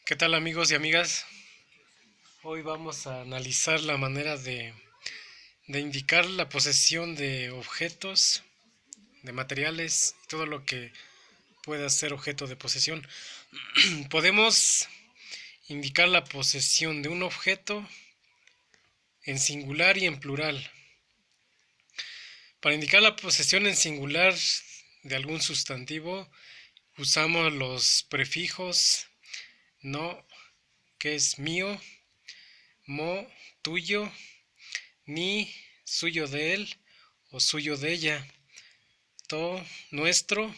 ¿Qué tal amigos y amigas? Hoy vamos a analizar la manera de indicar la posesión de objetos, de materiales, todo lo que pueda ser objeto de posesión. Podemos indicar la posesión de un objeto en singular y en plural. Para indicar la posesión en singular de algún sustantivo, usamos los prefijos no, que es mío, mo, tuyo, ni, suyo de él o suyo de ella, to, nuestro,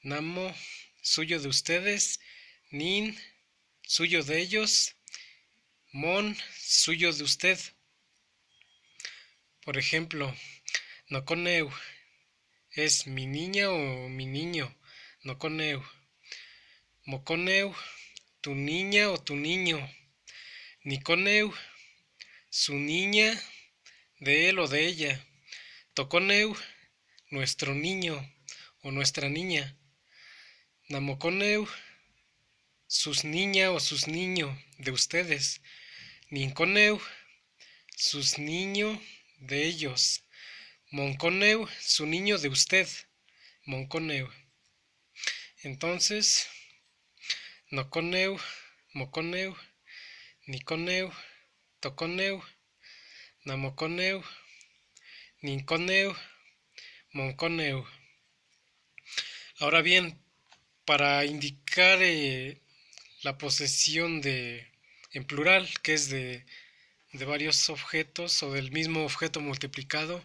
namo, suyo de ustedes, nin, suyo de ellos, mon, suyo de usted. Por ejemplo, noconeu es mi niña o mi niño, noconeu. Moconeu, tu niña o tu niño. Niconeu, su niña, de él o de ella. Toconeu, nuestro niño o nuestra niña. Namoconeu, sus niña o sus niños de ustedes. Ninconeu, sus niños de ellos. Monconeu, su niño de usted. Monconeu. Entonces, noconeu, moconeu, niconeu, toconeu, namoconeu, ninconeu, monconeu. Ahora bien, para indicar la posesión en plural, que es de varios objetos o del mismo objeto multiplicado,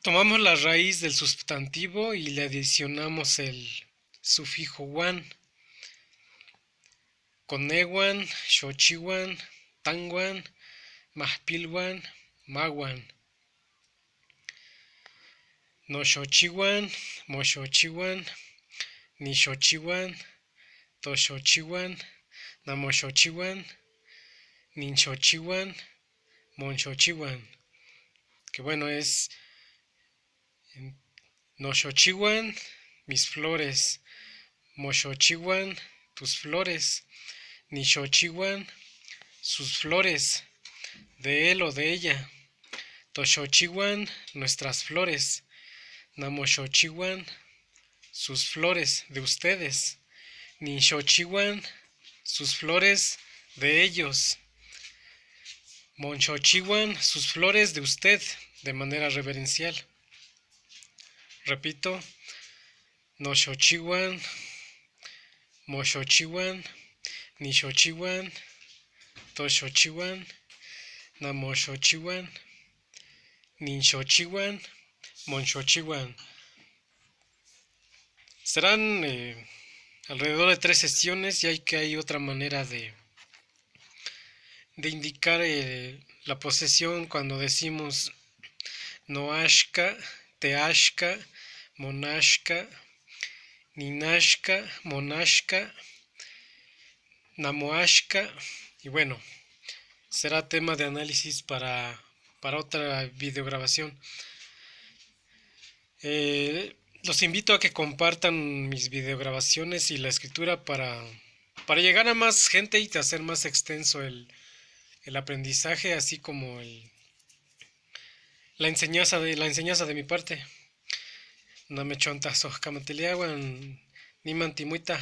tomamos la raíz del sustantivo y le adicionamos el sufijo wan. Conewan, xochiwan, tanwan, mahpilwan, mawan. Noshochiwan, moshochiwan, nishochiwan, toshochiwan, namoshochiwan, ninshochiwan, monshochiwan. Que bueno, es noshochiwan, mis flores, moshochiwan, tus flores, nishochiwan, sus flores, de él o de ella, toshochiwan, nuestras flores, namoshochiwan, sus flores, de ustedes, ninshochiwan, sus flores, de ellos, monshochiwan, sus flores, de usted, de manera reverencial. Repito, noshochiwan, moshochiwan, nishochiwan, toshochiwan, namoshochiwan, ninshochiwan, monshochiwan. Serán alrededor de 3 sesiones, y hay otra manera de indicar la posesión cuando decimos noashka, teashka, monashka, ninashka, monashka, namoashka. Y bueno, será tema de análisis para otra videograbación. Los invito a que compartan mis videograbaciones y la escritura para llegar a más gente y hacer más extenso el aprendizaje, así como la enseñanza de mi parte. No me chontas, ni mantimuita.